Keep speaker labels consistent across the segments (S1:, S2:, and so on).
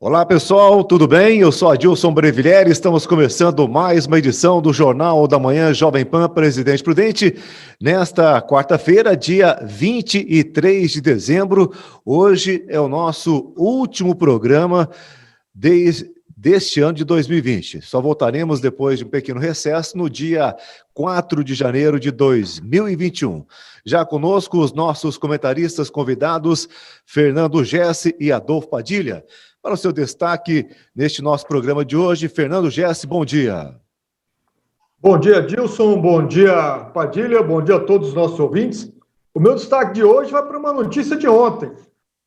S1: Olá pessoal, tudo bem? Eu sou Adilson Breviglieri, estamos começando mais uma edição do Jornal da Manhã Jovem Pan Presidente Prudente, nesta quarta-feira, dia 23 de dezembro. Hoje é o nosso último programa deste ano de 2020. Só voltaremos depois de um pequeno recesso no dia 4 de janeiro de 2021. Já conosco os nossos comentaristas convidados, Fernando Gessi e Adolfo Padilha. Para o seu destaque neste nosso programa de hoje, Fernando Gessi, bom dia.
S2: Bom dia, Adilson, bom dia, Padilha, bom dia a todos os nossos ouvintes. O meu destaque de hoje vai para uma notícia de ontem.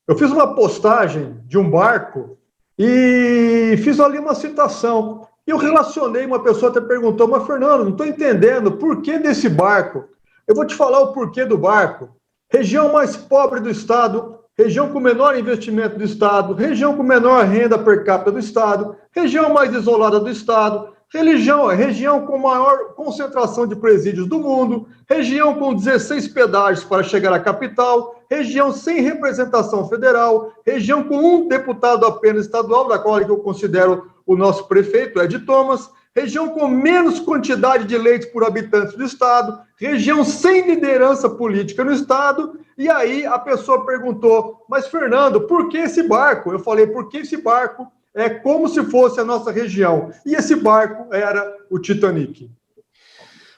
S2: Eu fiz uma postagem de um barco e fiz ali uma citação. E eu relacionei, uma pessoa até perguntou, mas Fernando, não estou entendendo, por que desse barco? Eu vou te falar o porquê do barco. Região mais pobre do estado, região com menor investimento do estado, região com menor renda per capita do estado, região mais isolada do estado, região com maior concentração de presídios do mundo, região com 16 pedágios para chegar à capital, região sem representação federal, região com um deputado apenas estadual, da qual eu considero o nosso prefeito, Ed Thomas, região com menos quantidade de leitos por habitantes do estado, região sem liderança política no estado. E aí a pessoa perguntou, mas Fernando, por que esse barco? Eu falei, porque esse barco é como se fosse a nossa região. E esse barco era o Titanic.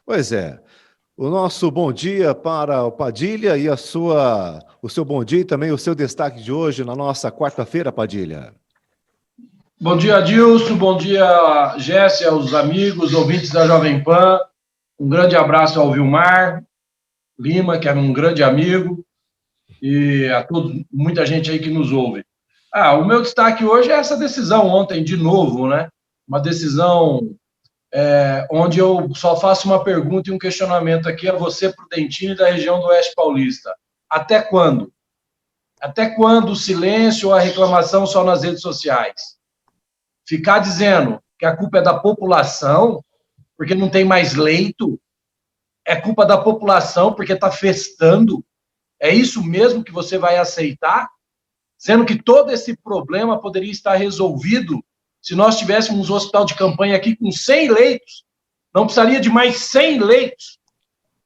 S1: Pois é. O nosso bom dia para o Padilha e o seu bom dia e também o seu destaque de hoje na nossa quarta-feira, Padilha.
S3: Bom dia, Adilson. Bom dia, Gessi, aos amigos, ouvintes da Jovem Pan. Um grande abraço ao Vilmar Lima, que é um grande amigo, e a muita gente aí que nos ouve. O meu destaque hoje é essa decisão ontem, de novo, né? Uma decisão onde eu só faço uma pergunta e um questionamento aqui a você, Prudentino, da região do Oeste Paulista. Até quando? Até quando o silêncio ou a reclamação só nas redes sociais? Ficar dizendo que a culpa é da população, porque não tem mais leito, é culpa da população porque está festando, é isso mesmo que você vai aceitar? Sendo que todo esse problema poderia estar resolvido se nós tivéssemos um hospital de campanha aqui com 100 leitos, não precisaria de mais 100 leitos,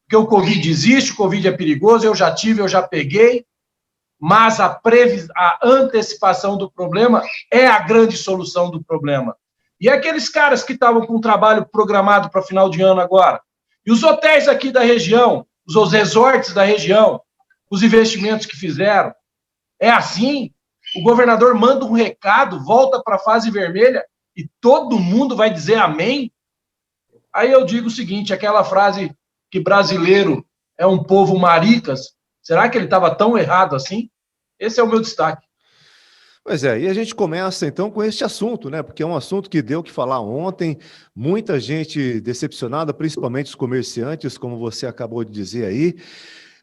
S3: porque o Covid existe, o Covid é perigoso, eu já tive, eu já peguei, mas a antecipação do problema é a grande solução do problema. E aqueles caras que estavam com o trabalho programado para final de ano agora, e os hotéis aqui da região, os resorts da região, os investimentos que fizeram, é assim, o governador manda um recado, volta para a fase vermelha, e todo mundo vai dizer amém? Aí eu digo o seguinte, aquela frase que brasileiro é um povo maricas, será que ele estava tão errado assim? Esse é o meu destaque.
S1: Pois é, e a gente começa então com este assunto, né? Porque é um assunto que deu o que falar ontem, muita gente decepcionada, principalmente os comerciantes, como você acabou de dizer aí.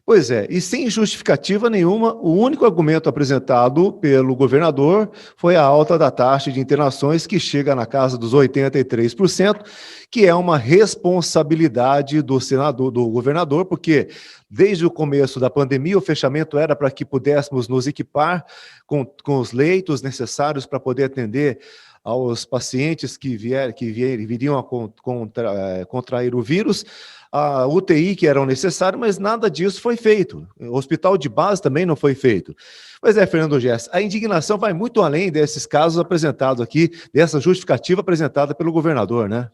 S1: Pois é, e sem justificativa nenhuma, o único argumento apresentado pelo governador foi a alta da taxa de internações, que chega na casa dos 83%, que é uma responsabilidade do governador, porque desde o começo da pandemia o fechamento era para que pudéssemos nos equipar com os leitos necessários para poder atender aos pacientes que viriam a contrair o vírus, a UTI que eram necessários, mas nada disso foi feito. O hospital de base também não foi feito. Pois é, Fernando Gessi, a indignação vai muito além desses casos apresentados aqui, dessa justificativa apresentada pelo governador, né?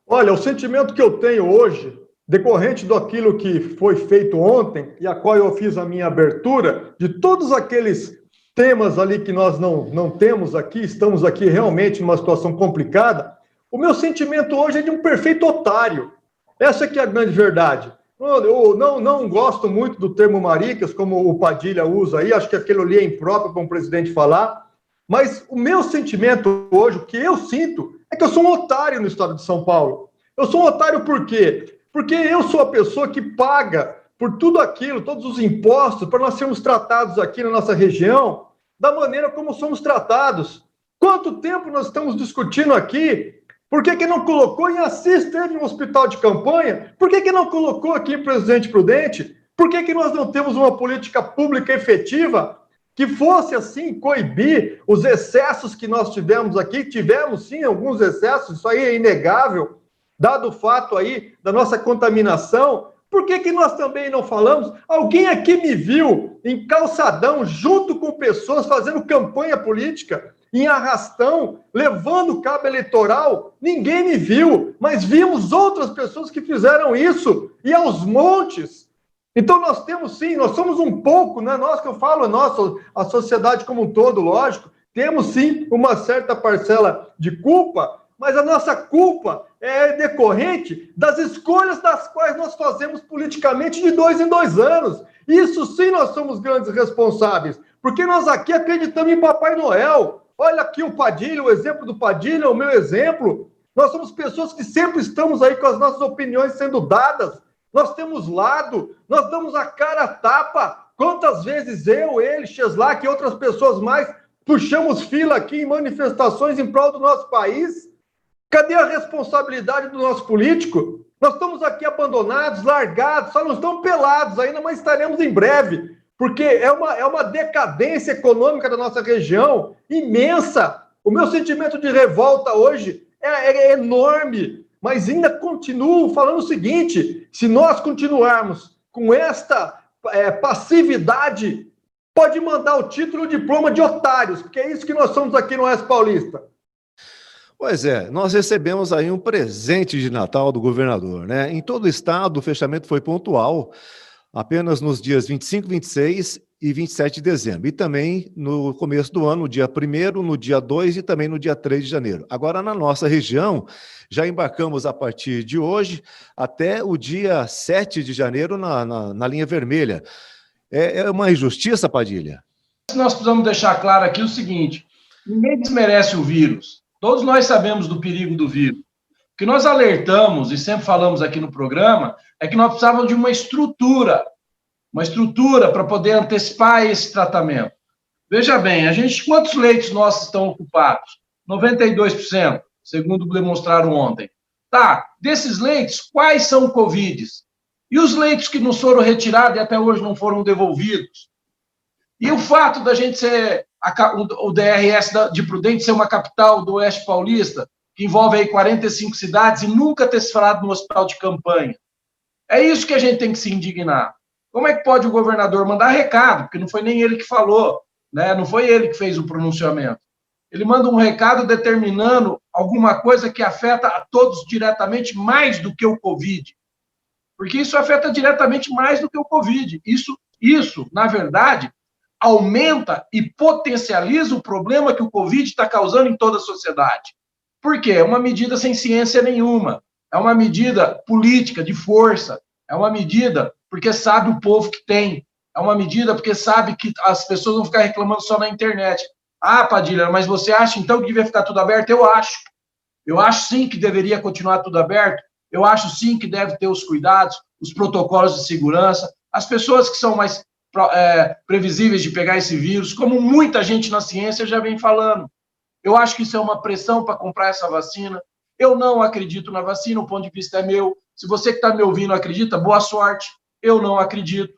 S2: Olha, o sentimento que eu tenho hoje, decorrente daquilo que foi feito ontem, e a qual eu fiz a minha abertura, de todos aqueles temas ali que nós não temos aqui, estamos aqui realmente numa situação complicada, o meu sentimento hoje é de um perfeito otário. Essa que é a grande verdade. Eu não gosto muito do termo maricas, como o Padilha usa aí, acho que aquilo ali é impróprio para um presidente falar, mas o meu sentimento hoje, o que eu sinto, é que eu sou um otário no estado de São Paulo. Eu sou um otário por quê? Porque eu sou a pessoa que paga por tudo aquilo, todos os impostos, para nós sermos tratados aqui na nossa região da maneira como somos tratados. Quanto tempo nós estamos discutindo aqui? Por que não colocou em Assis, teve um hospital de campanha? Por que não colocou aqui em Presidente Prudente? Por que nós não temos uma política pública efetiva que fosse assim, coibir os excessos que nós tivemos aqui. Tivemos sim alguns excessos, isso aí é inegável, dado o fato aí da nossa contaminação. Por que nós também não falamos? Alguém aqui me viu em calçadão, junto com pessoas fazendo campanha política, em arrastão, levando cabo eleitoral? Ninguém me viu, mas vimos outras pessoas que fizeram isso, e aos montes. Então nós temos sim, nós somos um pouco, não é nós que eu falo, é nossa, a sociedade como um todo, lógico, temos sim uma certa parcela de culpa, mas a nossa culpa é decorrente das escolhas das quais nós fazemos politicamente de 2 em 2 anos. Isso sim nós somos grandes responsáveis, porque nós aqui acreditamos em Papai Noel. Olha aqui o Padilha, o exemplo do Padilha, o meu exemplo. Nós somos pessoas que sempre estamos aí com as nossas opiniões sendo dadas. Nós temos lado, nós damos a cara a tapa. Quantas vezes eu, ele, Cheslak e outras pessoas mais puxamos fila aqui em manifestações em prol do nosso país? Cadê a responsabilidade do nosso político? Nós estamos aqui abandonados, largados, só não estamos pelados ainda, mas estaremos em breve, porque é uma decadência econômica da nossa região imensa. O meu sentimento de revolta hoje é enorme, mas ainda continuo falando o seguinte: se nós continuarmos com esta passividade, pode mandar o título e o diploma de otários, porque é isso que nós somos aqui no Oeste Paulista.
S1: Pois é, nós recebemos aí um presente de Natal do governador, né? Em todo o estado, o fechamento foi pontual, apenas nos dias 25, 26 e 27 de dezembro. E também no começo do ano, no dia 1º, no dia 2 e também no dia 3 de janeiro. Agora, na nossa região, já embarcamos a partir de hoje até o dia 7 de janeiro na linha vermelha. É uma injustiça, Padilha?
S3: Nós precisamos deixar claro aqui o seguinte: ninguém desmerece o vírus. Todos nós sabemos do perigo do vírus. O que nós alertamos e sempre falamos aqui no programa é que nós precisávamos de uma estrutura para poder antecipar esse tratamento. Veja bem, quantos leitos nossos estão ocupados? 92%, segundo demonstraram ontem. Tá, desses leitos, quais são Covids? E os leitos que nos foram retirados e até hoje não foram devolvidos? E o fato da gente ser, o DRS de Prudente ser uma capital do Oeste Paulista, que envolve aí 45 cidades, e nunca ter se falado no hospital de campanha. É isso que a gente tem que se indignar. Como é que pode o governador mandar recado? Porque não foi nem ele que falou, né? Não foi ele que fez o pronunciamento. Ele manda um recado determinando alguma coisa que afeta a todos diretamente mais do que o Covid. Porque isso afeta diretamente mais do que o Covid. Isso, na verdade, aumenta e potencializa o problema que o Covid está causando em toda a sociedade. Por quê? É uma medida sem ciência nenhuma. É uma medida política, de força. É uma medida porque sabe o povo que tem. É uma medida porque sabe que as pessoas vão ficar reclamando só na internet. Ah, Padilha, mas você acha então que devia ficar tudo aberto? Eu acho. Eu acho sim que deveria continuar tudo aberto. Eu acho sim que deve ter os cuidados, os protocolos de segurança. As pessoas que são mais previsíveis de pegar esse vírus, como muita gente na ciência já vem falando. Eu acho que isso é uma pressão para comprar essa vacina. Eu não acredito na vacina, o ponto de vista é meu. Se você que está me ouvindo acredita, boa sorte. Eu não acredito,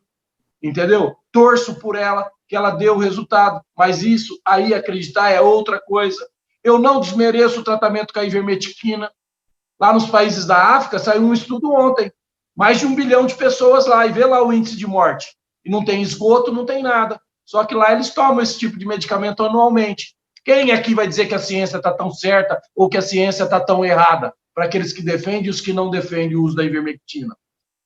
S3: entendeu? Torço por ela, que ela dê o resultado, mas isso aí, acreditar, é outra coisa. Eu não desmereço o tratamento com a ivermectina. Lá nos países da África, saiu um estudo ontem, mais de 1 bilhão de pessoas lá, e vê lá o índice de morte. E não tem esgoto, não tem nada. Só que lá eles tomam esse tipo de medicamento anualmente. Quem aqui vai dizer que a ciência está tão certa ou que a ciência está tão errada? Para aqueles que defendem e os que não defendem o uso da ivermectina.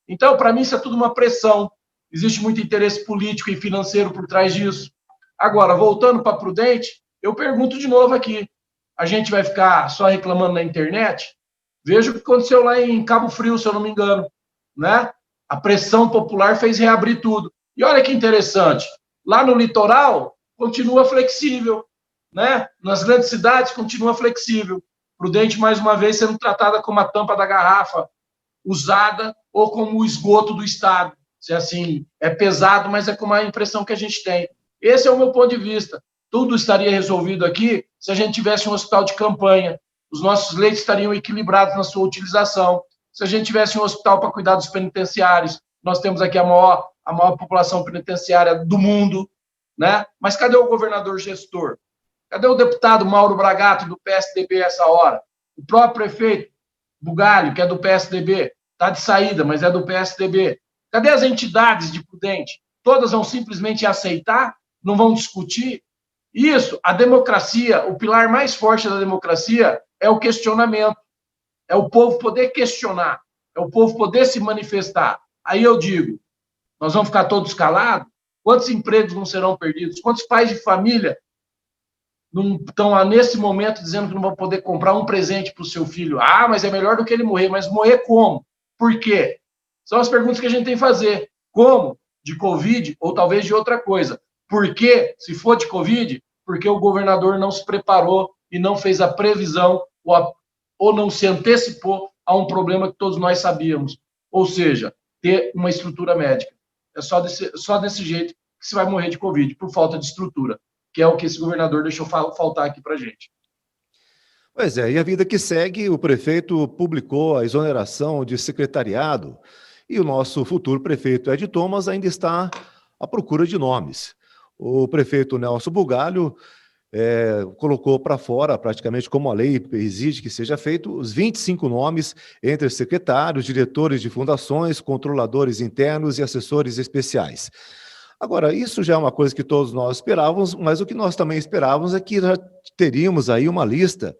S3: Então, para mim, isso é tudo uma pressão. Existe muito interesse político e financeiro por trás disso. Agora, voltando para Prudente, eu pergunto de novo aqui. A gente vai ficar só reclamando na internet? Veja o que aconteceu lá em Cabo Frio, se eu não me engano. Né? A pressão popular fez reabrir tudo. E olha que interessante. Lá no litoral, continua flexível. Né? Nas grandes cidades, continua flexível. Prudente, mais uma vez, sendo tratada como a tampa da garrafa usada ou como o esgoto do Estado. Se assim, é pesado, mas é como a impressão que a gente tem. Esse é o meu ponto de vista. Tudo estaria resolvido aqui se a gente tivesse um hospital de campanha. Os nossos leitos estariam equilibrados na sua utilização. Se a gente tivesse um hospital para cuidar dos penitenciários, nós temos aqui a maior população penitenciária do mundo. né? Mas cadê o governador gestor? Cadê o deputado Mauro Bragato, do PSDB, essa hora? O próprio prefeito Bugalho, que é do PSDB, está de saída, mas é do PSDB. Cadê as entidades de Prudente? Todas vão simplesmente aceitar? Não vão discutir? Isso, a democracia, o pilar mais forte da democracia é o questionamento. É o povo poder questionar. É o povo poder se manifestar. Aí eu digo, nós vamos ficar todos calados? Quantos empregos não serão perdidos? Quantos pais de família não estão, nesse momento, dizendo que não vão poder comprar um presente para o seu filho? Ah, mas é melhor do que ele morrer. Mas morrer como? Por quê? São as perguntas que a gente tem que fazer. Como? De Covid ou talvez de outra coisa. Por quê? Se for de Covid, porque o governador não se preparou e não fez a previsão ou não se antecipou a um problema que todos nós sabíamos. Ou seja, ter uma estrutura médica. É só desse jeito que se vai morrer de Covid, por falta de estrutura, que é o que esse governador deixou faltar aqui para a gente.
S1: Pois é, e a vida que segue, o prefeito publicou a exoneração de secretariado e o nosso futuro prefeito Ed Thomas ainda está à procura de nomes. O prefeito Nelson Bugalho colocou para fora, praticamente como a lei exige que seja feito, os 25 nomes entre secretários, diretores de fundações, controladores internos e assessores especiais. Agora, isso já é uma coisa que todos nós esperávamos, mas o que nós também esperávamos é que já teríamos aí uma lista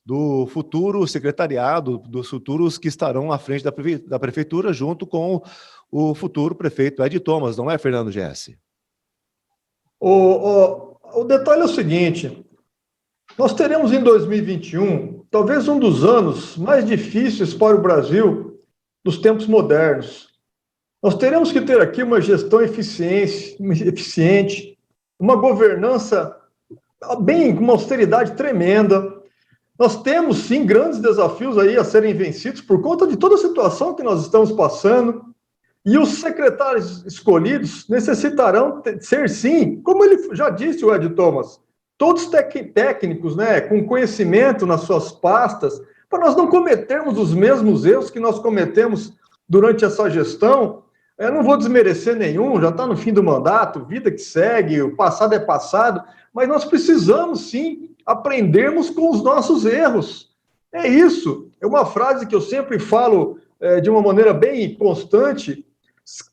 S1: do futuro secretariado, dos futuros que estarão à frente da prefeitura, junto com o futuro prefeito Ed Thomas, não é, Fernando Gessi?
S2: O detalhe é o seguinte, nós teremos em 2021, talvez um dos anos mais difíceis para o Brasil dos tempos modernos. Nós teremos que ter aqui uma gestão eficiente, uma governança com uma austeridade tremenda. Nós temos, sim, grandes desafios aí a serem vencidos por conta de toda a situação que nós estamos passando. E os secretários escolhidos necessitarão ser, sim, como ele já disse, o Ed Thomas, todos técnicos, né, com conhecimento nas suas pastas, para nós não cometermos os mesmos erros que nós cometemos durante essa gestão. Eu não vou desmerecer nenhum, já está no fim do mandato, vida que segue, o passado é passado, mas nós precisamos, sim, aprendermos com os nossos erros. É isso. É uma frase que eu sempre falo de uma maneira bem constante.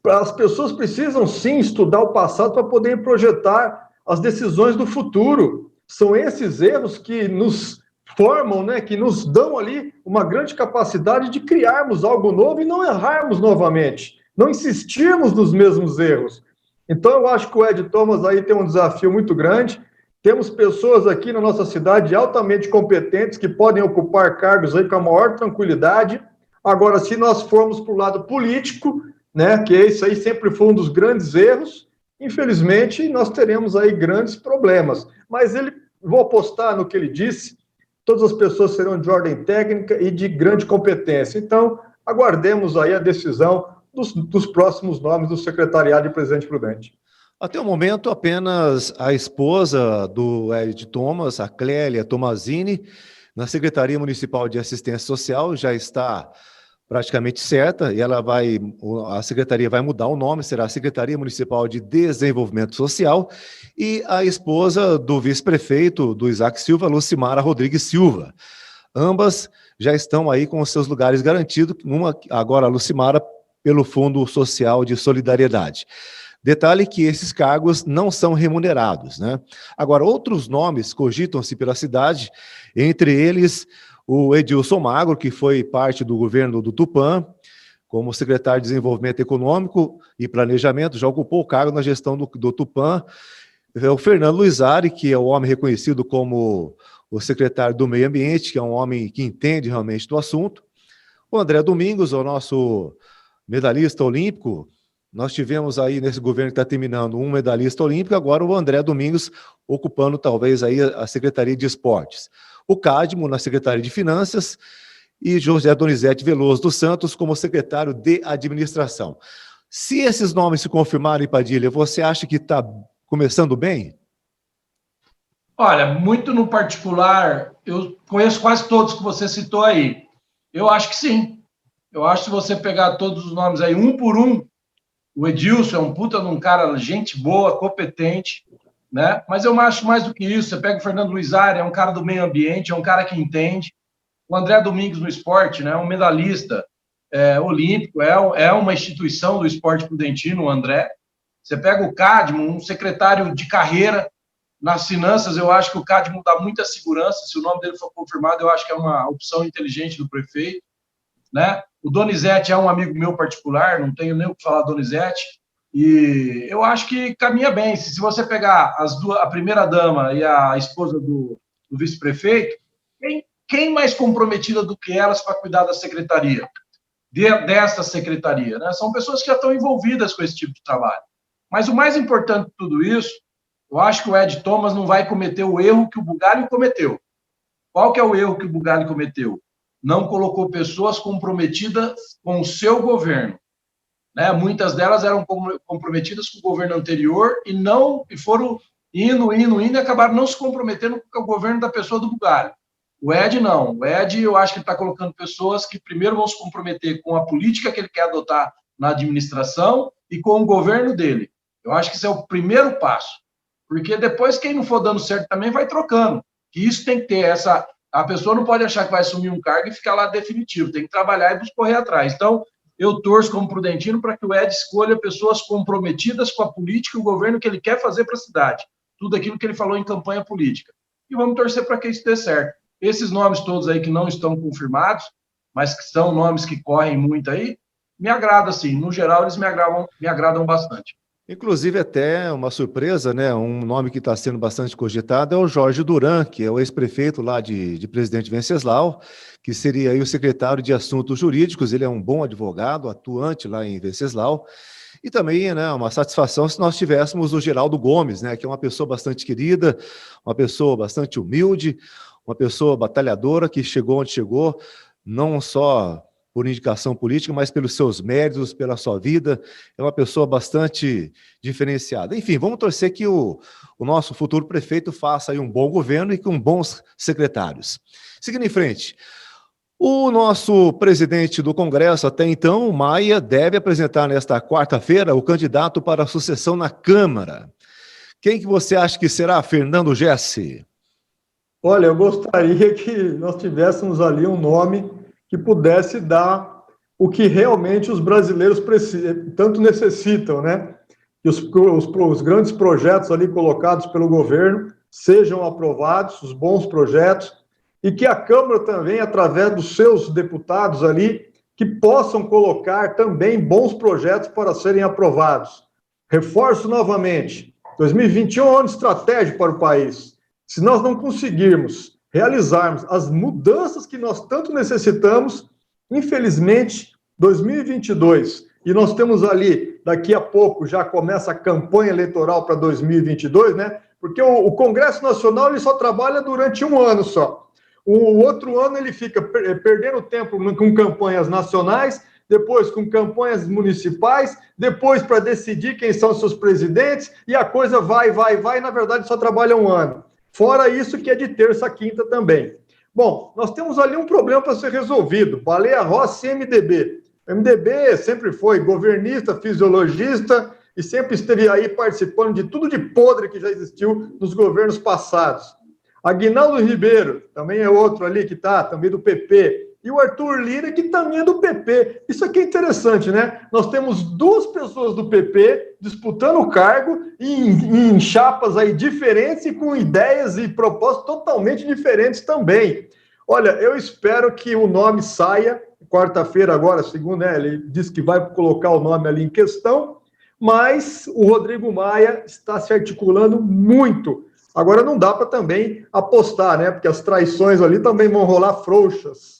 S2: As pessoas precisam, sim, estudar o passado para poder projetar as decisões do futuro. São esses erros que nos formam, né, que nos dão ali uma grande capacidade de criarmos algo novo e não errarmos novamente, não insistirmos nos mesmos erros. Então, eu acho que o Ed Thomas aí tem um desafio muito grande. Temos pessoas aqui na nossa cidade altamente competentes que podem ocupar cargos aí com a maior tranquilidade. Agora, se nós formos para o lado político, né, que isso aí sempre foi um dos grandes erros, infelizmente nós teremos aí grandes problemas. Mas vou apostar no que ele disse, todas as pessoas serão de ordem técnica e de grande competência. Então, aguardemos aí a decisão dos próximos nomes do secretariado de Presidente Prudente.
S1: Até o momento, apenas a esposa do Ed Thomas, a Clélia Tomazini, na Secretaria Municipal de Assistência Social, já está praticamente certa, e a secretaria vai mudar o nome, será a Secretaria Municipal de Desenvolvimento Social, e a esposa do vice-prefeito do Isaac Silva, Lucimara Rodrigues Silva. Ambas já estão aí com os seus lugares garantidos, agora a Lucimara pelo Fundo Social de Solidariedade. Detalhe que esses cargos não são remunerados, né? Agora, outros nomes cogitam-se pela cidade, entre eles o Edilson Magro, que foi parte do governo do Tupã, como secretário de Desenvolvimento Econômico e Planejamento, já ocupou o cargo na gestão do Tupã. O Fernando Luizari, que é o homem reconhecido como o secretário do Meio Ambiente, que é um homem que entende realmente do assunto. O André Domingos, o nosso medalhista olímpico. Nós tivemos aí, nesse governo que está terminando, um medalhista olímpico, agora o André Domingos ocupando talvez aí a Secretaria de Esportes. O Cadmo na Secretaria de Finanças e José Donizete Veloso dos Santos como secretário de Administração. Se esses nomes se confirmarem, Padilha, você acha que está começando bem?
S3: Olha, muito no particular, eu conheço quase todos que você citou aí. Eu acho que sim. Eu acho que se você pegar todos os nomes aí, um por um, o Edilson é um puta de um cara, gente boa, competente. né? Mas eu acho mais do que isso. Você pega o Fernando Luizari, é um cara do meio ambiente, é um cara que entende. O André Domingos no esporte, né? Um medalhista olímpico, é uma instituição do esporte prudentino, o André. Você pega o Cadmo, um secretário de carreira nas finanças, eu acho que o Cadmo dá muita segurança. Se o nome dele for confirmado, eu acho que é uma opção inteligente do prefeito, né? O Donizete é um amigo meu particular, não tenho nem o que falar do Donizete, e eu acho que caminha bem. Se você pegar a primeira-dama e a esposa do vice-prefeito, quem mais comprometida do que elas para cuidar da secretaria? Dessa secretaria, né? São pessoas que já estão envolvidas com esse tipo de trabalho. Mas o mais importante de tudo isso, eu acho que o Ed Thomas não vai cometer o erro que o Bugalho cometeu. Qual que é o erro que o Bugalho cometeu? Não colocou pessoas comprometidas com o seu governo, né? Muitas delas eram comprometidas com o governo anterior e foram indo e acabaram não se comprometendo com o governo da pessoa do Bugalho. O Ed não. O Ed, eu acho que ele está colocando pessoas que primeiro vão se comprometer com a política que ele quer adotar na administração e com o governo dele. Eu acho que esse é o primeiro passo. Porque depois, quem não for dando certo também vai trocando. Que isso tem que ter essa... A pessoa não pode achar que vai assumir um cargo e ficar lá definitivo. Tem que trabalhar e correr atrás. Então, eu torço como prudentino para que o Ed escolha pessoas comprometidas com a política e o governo que ele quer fazer para a cidade. Tudo aquilo que ele falou em campanha política. E vamos torcer para que isso dê certo. Esses nomes todos aí que não estão confirmados, mas que são nomes que correm muito aí, me agrada, sim. No geral, eles me agradam bastante.
S1: Inclusive, até uma surpresa, né? Um nome que está sendo bastante cogitado é o Jorge Duran, que é o ex-prefeito lá de Presidente Venceslau, que seria aí o secretário de Assuntos Jurídicos. Ele é um bom advogado, atuante lá em Venceslau. E também, né, uma satisfação se nós tivéssemos o Geraldo Gomes, né, que é uma pessoa bastante querida, uma pessoa bastante humilde, uma pessoa batalhadora que chegou onde chegou, não só por indicação política, mas pelos seus méritos, pela sua vida. É uma pessoa bastante diferenciada. Enfim, vamos torcer que o nosso futuro prefeito faça aí um bom governo e com bons secretários. Seguindo em frente, o nosso presidente do Congresso, até então, Maia, deve apresentar nesta quarta-feira o candidato para a sucessão na Câmara. Quem que você acha que será? Fernando Gessi?
S2: Olha, eu gostaria que nós tivéssemos ali um nome que pudesse dar o que realmente os brasileiros tanto necessitam, né? Que os grandes projetos ali colocados pelo governo sejam aprovados, os bons projetos, e que a Câmara também, através dos seus deputados ali, que possam colocar também bons projetos para serem aprovados. Reforço novamente, 2021 é um ano estratégico para o país. Se nós não conseguirmos realizarmos as mudanças que nós tanto necessitamos, infelizmente, 2022, e nós temos ali, daqui a pouco, já começa a campanha eleitoral para 2022, né? Porque o Congresso Nacional ele só trabalha durante um ano só. O outro ano ele fica perdendo tempo com campanhas nacionais, depois com campanhas municipais, depois para decidir quem são seus presidentes, e a coisa vai, e na verdade só trabalha um ano. Fora isso que é de terça a quinta também. Bom, nós temos ali um problema para ser resolvido. Baleia Rossi e MDB. O MDB sempre foi governista, fisiologista e sempre esteve aí participando de tudo de podre que já existiu nos governos passados. Aguinaldo Ribeiro, também é outro ali que está, também do PP. E o Arthur Lira, que também é do PP. Isso aqui é interessante, né? Nós temos duas pessoas do PP disputando o cargo em chapas aí diferentes e com ideias e propostas totalmente diferentes também. Olha, eu espero que o nome saia, quarta-feira agora, segundo, né, ele disse que vai colocar o nome ali em questão, mas o Rodrigo Maia está se articulando muito. Agora não dá para também apostar, né? Porque as traições ali também vão rolar frouxas.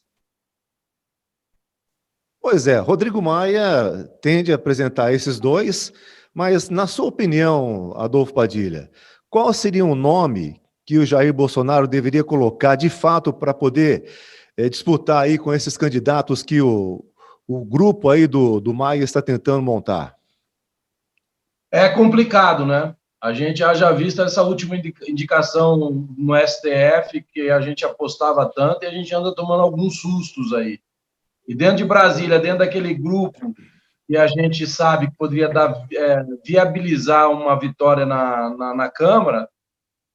S1: Pois é, Rodrigo Maia tende a apresentar esses dois, mas na sua opinião, Adolfo Padilha, qual seria um nome que o Jair Bolsonaro deveria colocar de fato para poder disputar aí com esses candidatos que o grupo aí do Maia está tentando montar?
S3: É complicado, né? A gente já visto essa última indicação no STF, que a gente apostava tanto, e a gente anda tomando alguns sustos aí. E dentro de Brasília, dentro daquele grupo e a gente sabe que poderia viabilizar uma vitória na Câmara,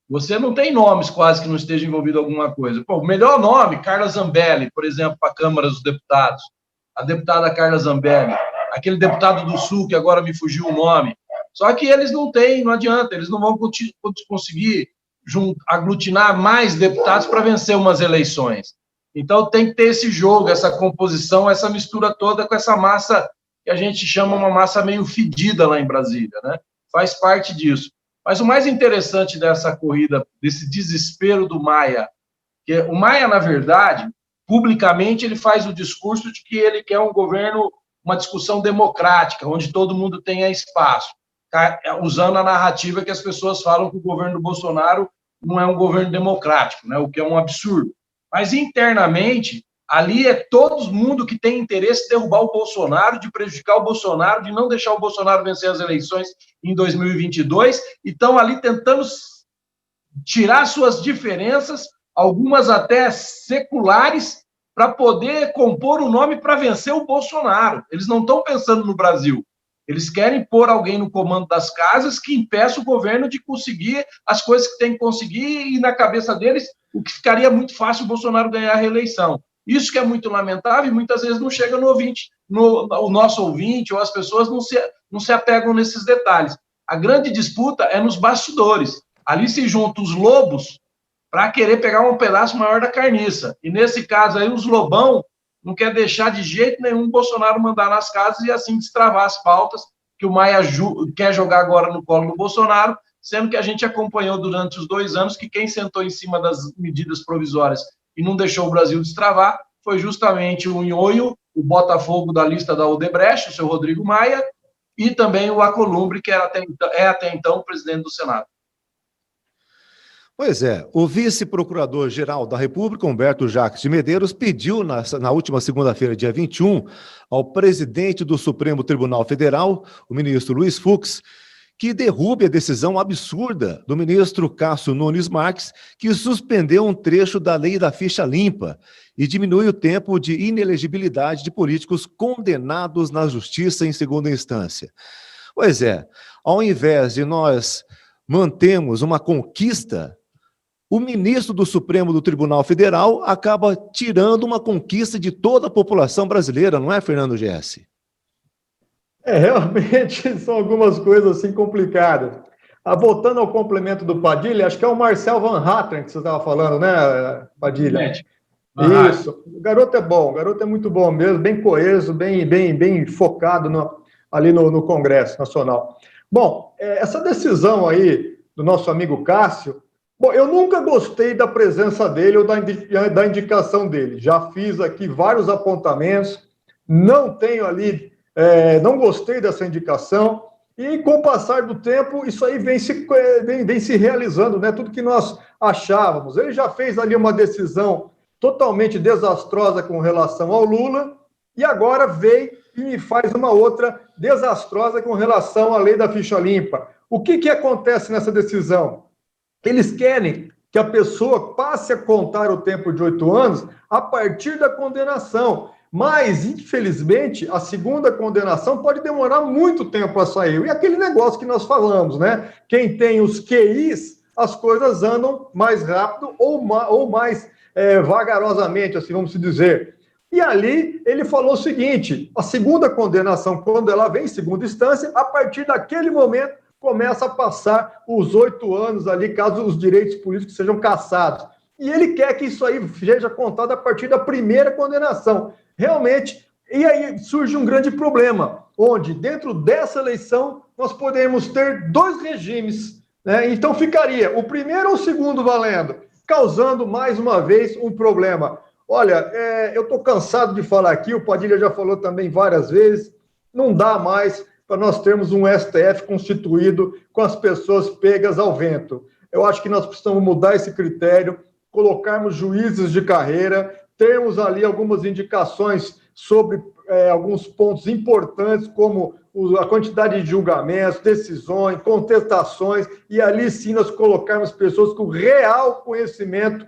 S3: você não tem nomes quase que não esteja envolvido em alguma coisa. Pô, o melhor nome, Carla Zambelli, por exemplo, para a Câmara dos Deputados. A deputada Carla Zambelli. Aquele deputado do Sul, que agora me fugiu o nome. Só que eles não têm, não adianta, eles não vão conseguir aglutinar mais deputados para vencer umas eleições. Então tem que ter esse jogo, essa composição, essa mistura toda com essa massa que a gente chama uma massa meio fedida lá em Brasília, né? Faz parte disso. Mas o mais interessante dessa corrida, desse desespero do Maia, que o Maia, na verdade, publicamente, ele faz o discurso de que ele quer um governo, uma discussão democrática, onde todo mundo tenha espaço, usando a narrativa que as pessoas falam que o governo do Bolsonaro não é um governo democrático, né? O que é um absurdo. Mas, internamente, ali é todo mundo que tem interesse de derrubar o Bolsonaro, de prejudicar o Bolsonaro, de não deixar o Bolsonaro vencer as eleições em 2022, e estão ali tentando tirar suas diferenças, algumas até seculares, para poder compor um nome para vencer o Bolsonaro. Eles não estão pensando no Brasil. Eles querem pôr alguém no comando das casas que impeça o governo de conseguir as coisas que tem que conseguir, e na cabeça deles, o que ficaria muito fácil o Bolsonaro ganhar a reeleição. Isso que é muito lamentável e muitas vezes não chega no ouvinte, o nosso ouvinte ou as pessoas não se apegam nesses detalhes. A grande disputa é nos bastidores. Ali se juntam os lobos para querer pegar um pedaço maior da carniça. E nesse caso aí, os lobão não quer deixar de jeito nenhum o Bolsonaro mandar nas casas e assim destravar as pautas que o Maia quer jogar agora no colo do Bolsonaro, sendo que a gente acompanhou durante os 2 anos que quem sentou em cima das medidas provisórias e não deixou o Brasil destravar foi justamente o Nhonho, o Botafogo da lista da Odebrecht, o seu Rodrigo Maia, e também o Alcolumbre, que é até então o presidente do Senado.
S1: Pois é, o vice-procurador-geral da República, Humberto Jacques de Medeiros, pediu na última segunda-feira, dia 21, ao presidente do Supremo Tribunal Federal, o ministro Luiz Fux, que derrube a decisão absurda do ministro Cássio Nunes Marques, que suspendeu um trecho da lei da ficha limpa e diminui o tempo de inelegibilidade de políticos condenados na justiça em segunda instância. Pois é, ao invés de nós mantermos uma conquista, o ministro do Supremo do Tribunal Federal acaba tirando uma conquista de toda a população brasileira, não é, Fernando Gessi?
S2: Realmente são algumas coisas assim complicadas. Voltando ao complemento do Padilha, acho que é o Marcel Van Hatten que você estava falando, né, Padilha? Isso. O garoto é bom, o garoto é muito bom mesmo, bem coeso, bem focado ali no Congresso Nacional. Bom, essa decisão aí do nosso amigo Cássio, bom, eu nunca gostei da presença dele ou da indicação dele. Já fiz aqui vários apontamentos, não tenho ali, não gostei dessa indicação, e com o passar do tempo, isso aí vem se realizando, né? Tudo que nós achávamos. Ele já fez ali uma decisão totalmente desastrosa com relação ao Lula, e agora veio e faz uma outra desastrosa com relação à lei da ficha limpa. O que acontece nessa decisão? Eles querem que a pessoa passe a contar o tempo de 8 anos a partir da condenação. Mas, infelizmente, a segunda condenação pode demorar muito tempo a sair. E aquele negócio que nós falamos, né? Quem tem os QIs, as coisas andam mais rápido ou mais vagarosamente, assim vamos dizer. E ali ele falou o seguinte: a segunda condenação, quando ela vem em segunda instância, a partir daquele momento começa a passar os 8 anos ali, caso os direitos políticos sejam cassados. E ele quer que isso aí seja contado a partir da primeira condenação. Realmente, e aí surge um grande problema, onde dentro dessa eleição nós podemos ter 2 regimes, né? Então ficaria o primeiro ou o segundo valendo, causando mais uma vez um problema. Olha, eu estou cansado de falar aqui, o Padilha já falou também várias vezes, não dá mais para nós termos um STF constituído com as pessoas pegas ao vento. Eu acho que nós precisamos mudar esse critério, colocarmos juízes de carreira, termos ali algumas indicações sobre alguns pontos importantes, como a quantidade de julgamentos, decisões, contestações, e ali sim nós colocarmos pessoas com real conhecimento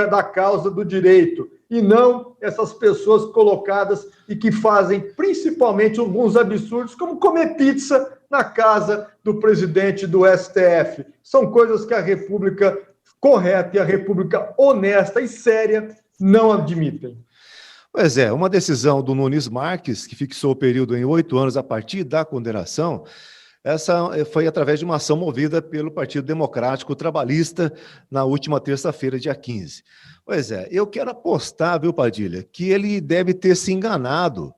S2: da causa do direito. e não essas pessoas colocadas e que fazem principalmente alguns absurdos, como comer pizza na casa do presidente do STF. São coisas que a República correta e a República honesta e séria não admitem.
S1: Pois é, uma decisão do Nunes Marques, que fixou o período em 8 anos a partir da condenação, essa foi através de uma ação movida pelo Partido Democrático Trabalhista na última terça-feira, dia 15. Pois é, eu quero apostar, viu, Padilha, que ele deve ter se enganado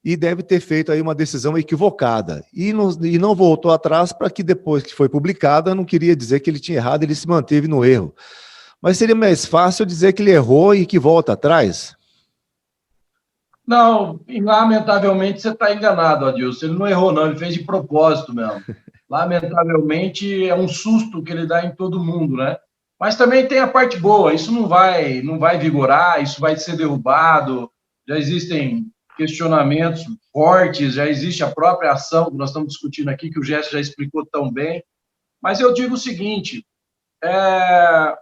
S1: e deve ter feito aí uma decisão equivocada. E não voltou atrás para que depois que foi publicada, não queria dizer que ele tinha errado, ele se manteve no erro. Mas seria mais fácil dizer que ele errou e que volta atrás?
S3: Não, lamentavelmente você está enganado, Adilson. Ele não errou, não, ele fez de propósito mesmo. Lamentavelmente é um susto que ele dá em todo mundo, né? Mas também tem a parte boa, isso não vai vigorar, isso vai ser derrubado, já existem questionamentos fortes, já existe a própria ação que nós estamos discutindo aqui, que o Gerson já explicou tão bem. Mas eu digo o seguinte,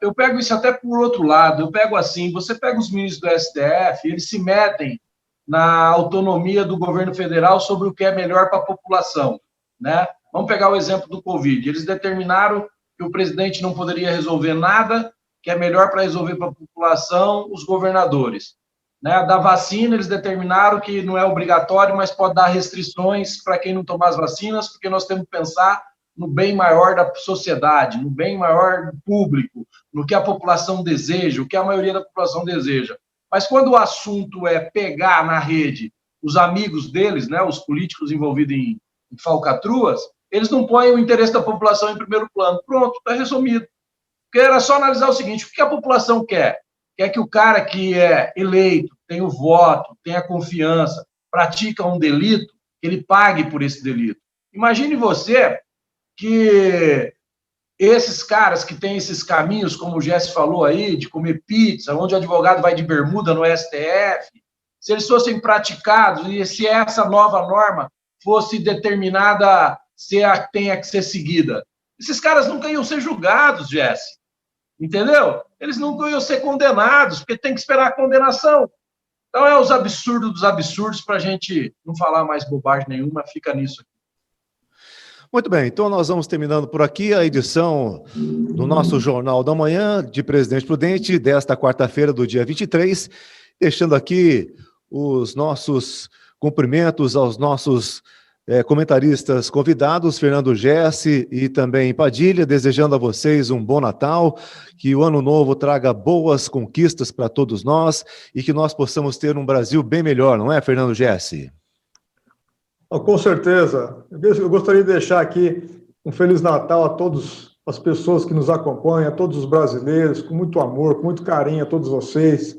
S3: eu pego isso até por outro lado, eu pego assim, você pega os ministros do STF, eles se metem na autonomia do governo federal sobre o que é melhor para a população, né? Vamos pegar o exemplo do Covid. Eles determinaram que o presidente não poderia resolver nada, que é melhor para resolver para a população os governadores. Né? Da vacina, eles determinaram que não é obrigatório, mas pode dar restrições para quem não tomar as vacinas, porque nós temos que pensar no bem maior da sociedade, no bem maior do público, no que a população deseja, o que a maioria da população deseja. Mas quando o assunto é pegar na rede os amigos deles, né, os políticos envolvidos em falcatruas, eles não põem o interesse da população em primeiro plano. Pronto, está resumido. Porque era só analisar o seguinte, o que a população quer? Quer que o cara que é eleito, tem o voto, tem a confiança, pratica um delito, que ele pague por esse delito. Imagine você que esses caras que têm esses caminhos, como o Jesse falou aí, de comer pizza, onde o advogado vai de bermuda no STF, se eles fossem praticados e se essa nova norma fosse determinada, se tenha que ser seguida, esses caras nunca iam ser julgados, Jesse. Entendeu? Eles nunca iam ser condenados, porque tem que esperar a condenação. Então é os absurdos dos absurdos, para a gente não falar mais bobagem nenhuma, fica nisso aqui.
S1: Muito bem, então nós vamos terminando por aqui a edição do nosso Jornal da Manhã de Presidente Prudente, desta quarta-feira do dia 23, deixando aqui os nossos cumprimentos aos nossos comentaristas convidados, Fernando Jesse e também Padilha, desejando a vocês um bom Natal, que o ano novo traga boas conquistas para todos nós e que nós possamos ter um Brasil bem melhor, não é, Fernando Jesse?
S2: Com certeza. Eu gostaria de deixar aqui um Feliz Natal a todas as pessoas que nos acompanham, a todos os brasileiros, com muito amor, com muito carinho a todos vocês.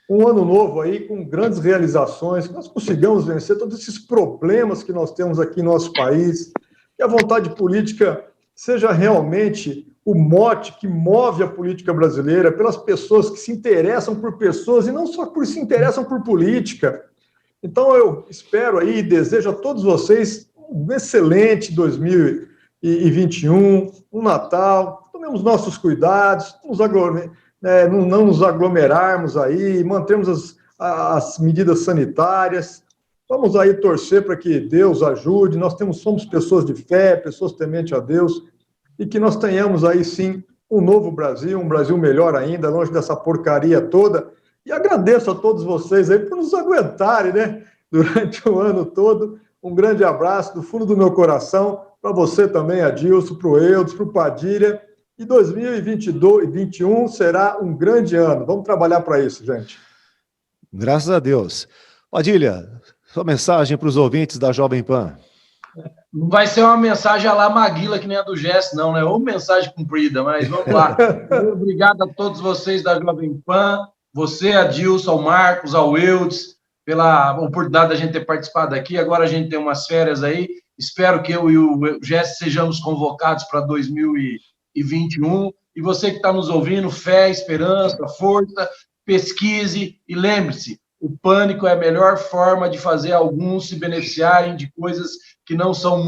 S2: Um ano novo aí com grandes realizações, que nós consigamos vencer todos esses problemas que nós temos aqui no nosso país, que a vontade política seja realmente o mote que move a política brasileira, pelas pessoas que se interessam por pessoas e não só por se interessam por política. Então, eu espero aí e desejo a todos vocês um excelente 2021, um Natal. Tomemos nossos cuidados, não nos aglomerarmos aí, mantermos as medidas sanitárias. Vamos aí torcer para que Deus ajude. Nós somos pessoas de fé, pessoas tementes a Deus, e que nós tenhamos aí, sim, um novo Brasil, um Brasil melhor ainda, longe dessa porcaria toda. E agradeço a todos vocês aí por nos aguentarem, né, durante o ano todo. Um grande abraço do fundo do meu coração para você também, Adilson, para o Eudes, para o Padilha. E 2021 será um grande ano. Vamos trabalhar para isso, gente.
S1: Graças a Deus. Padilha, sua mensagem para os ouvintes da Jovem Pan.
S3: Não vai ser uma mensagem à la Maguila, que nem a do Gesso, não, né? Ou mensagem cumprida, mas vamos lá. Obrigado a todos vocês da Jovem Pan. Você, Adilson, ao Marcos, ao Eudes, pela oportunidade da gente ter participado aqui. Agora a gente tem umas férias aí. Espero que eu e o Jesse sejamos convocados para 2021. E você que está nos ouvindo, fé, esperança, força, pesquise e lembre-se, o pânico é a melhor forma de fazer alguns se beneficiarem de coisas que não são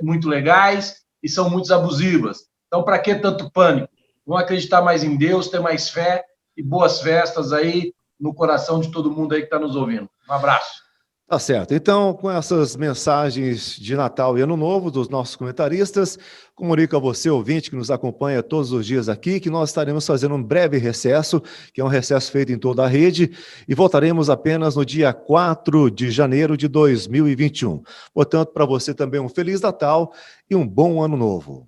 S3: muito legais e são muito abusivas. Então, para que tanto pânico? Vamos acreditar mais em Deus, ter mais fé, e boas festas aí no coração de todo mundo aí que está nos ouvindo. Um abraço.
S1: Tá certo. Então, com essas mensagens de Natal e Ano Novo dos nossos comentaristas, comunico a você, ouvinte, que nos acompanha todos os dias aqui, que nós estaremos fazendo um breve recesso, que é um recesso feito em toda a rede, e voltaremos apenas no dia 4 de janeiro de 2021. Portanto, para você também um Feliz Natal e um bom Ano Novo.